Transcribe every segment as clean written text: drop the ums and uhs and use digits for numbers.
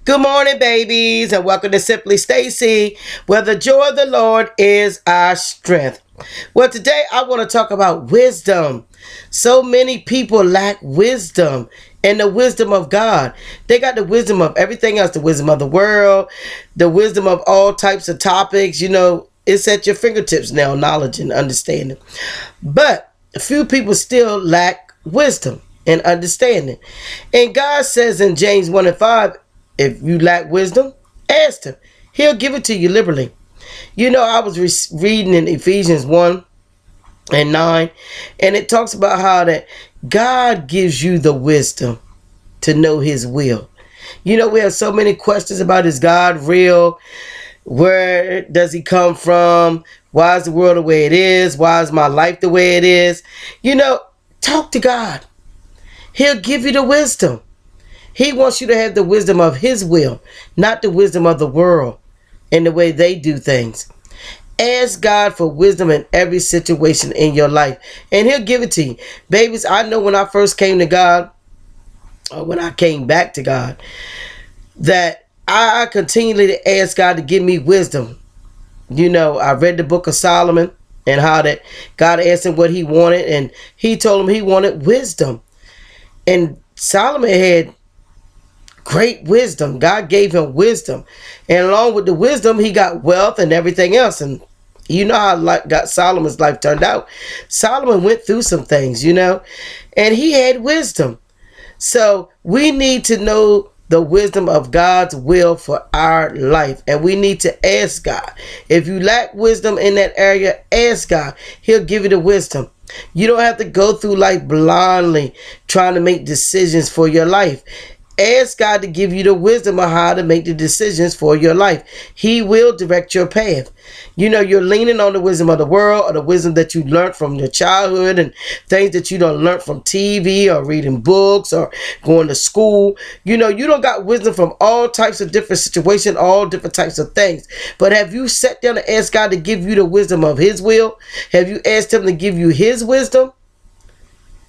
Good morning, babies, and welcome to Simply Stacy, where the joy of the Lord is our strength. Well, today I want to talk about wisdom. So many people lack wisdom and the wisdom of God. They got the wisdom of everything else, the wisdom of the world, the wisdom of all types of topics. It's at your fingertips now, knowledge and understanding. But a few people still lack wisdom and understanding. And God says in James 1 and 5, if you lack wisdom, ask him. He'll give it to you liberally. I was reading in Ephesians 1 and 9, and it talks about how that God gives you the wisdom to know his will. We have so many questions about, is God real? Where does he come from? Why is the world the way it is? Why is my life the way it is? Talk to God. He'll give you the wisdom. He wants you to have the wisdom of his will, not the wisdom of the world and the way they do things. Ask God for wisdom in every situation in your life, and he'll give it to you. Babies, I know when I first came to God, or when I came back to God, that I continually ask God to give me wisdom. I read the book of Solomon and how that God asked him what he wanted, and he told him he wanted wisdom. And Solomon had great wisdom. God gave him wisdom, and along with the wisdom he got wealth and everything else. And you know how got Solomon's life turned out. Solomon went through some things, and he had wisdom. So we need to know the wisdom of God's will for our life, and we need to ask God. If you lack wisdom in that area, ask God. He'll give you the wisdom. You don't have to go through life blindly trying to make decisions for your life. Ask God to give you the wisdom of how to make the decisions for your life. He will direct your path. You're leaning on the wisdom of the world, or the wisdom that you learned from your childhood and things that you don't learn from TV or reading books or going to school. You don't got wisdom from all types of different situations, all different types of things. But have you sat down and asked God to give you the wisdom of his will? Have you asked him to give you his wisdom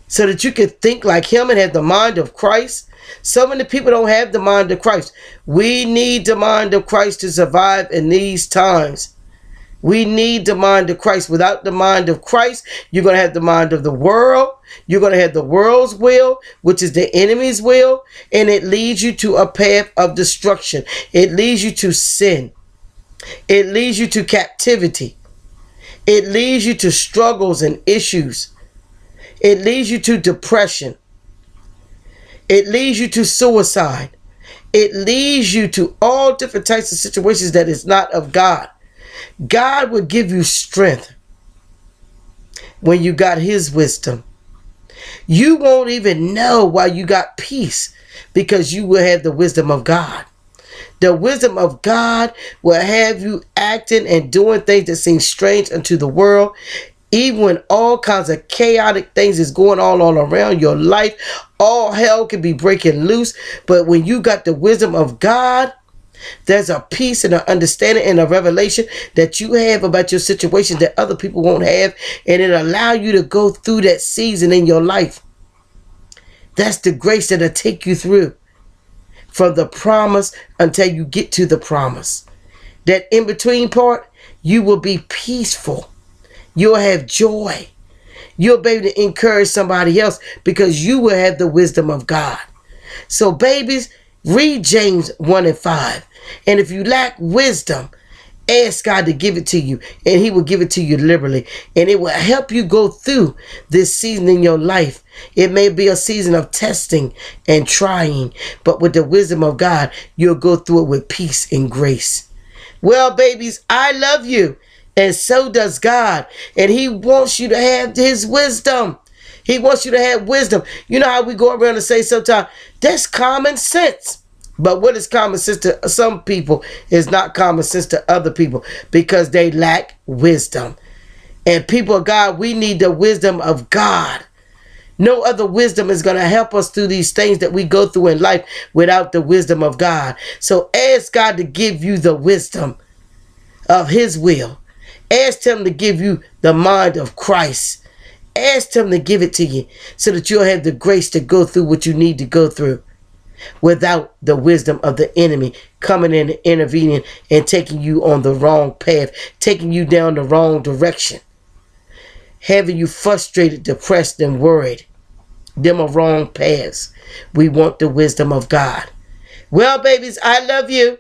so that you can think like him and have the mind of Christ? So many people don't have the mind of Christ. We need the mind of Christ to survive in these times. We need the mind of Christ. Without the mind of Christ, you're going to have the mind of the world. You're going to have the world's will, which is the enemy's will, and it leads you to a path of destruction. It leads you to sin. It leads you to captivity. It leads you to struggles and issues. It leads you to depression. It leads you to suicide. It leads you to all different types of situations that is not of God. God will give you strength when you got his wisdom. You won't even know why you got peace, because you will have the wisdom of God. The wisdom of God will have you acting and doing things that seem strange unto the world. Even when all kinds of chaotic things is going on all around your life, all hell can be breaking loose. But when you got the wisdom of God, there's a peace and an understanding and a revelation that you have about your situation that other people won't have, and it allow you to go through that season in your life. That's the grace that'll take you through from the promise until you get to the promise. That in between part, you will be peaceful. You'll have joy. You'll be able to encourage somebody else because you will have the wisdom of God. So babies, read James 1 and 5. And if you lack wisdom, ask God to give it to you, and he will give it to you liberally. And it will help you go through this season in your life. It may be a season of testing and trying, but with the wisdom of God, you'll go through it with peace and grace. Well, babies, I love you. And so does God. And he wants you to have his wisdom. He wants you to have wisdom. You know how we go around and say sometimes, that's common sense. But what is common sense to some people is not common sense to other people, because they lack wisdom. And people of God, we need the wisdom of God. No other wisdom is going to help us through these things that we go through in life without the wisdom of God. So ask God to give you the wisdom of his will. Ask him to give you the mind of Christ. Ask him to give it to you so that you'll have the grace to go through what you need to go through. without the wisdom of the enemy coming in and intervening and taking you on the wrong path, taking you down the wrong direction, having you frustrated, depressed, and worried. Them are wrong paths. We want the wisdom of God. Well, babies, I love you,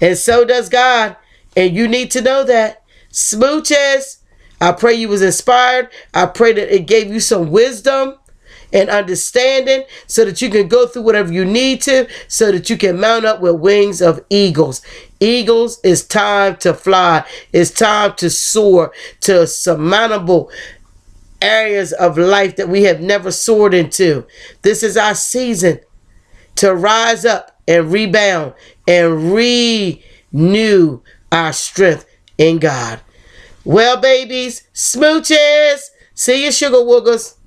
and so does God, and you need to know that. Smooches, I pray you was inspired. I pray that it gave you some wisdom and understanding so that you can go through whatever you need to, so that you can mount up with wings of eagles. Eagles, it's time to fly. It's time to soar to surmountable areas of life that we have never soared into. This is our season to rise up and rebound and renew our strength in God. Well, babies, smooches. See you, sugar woogers.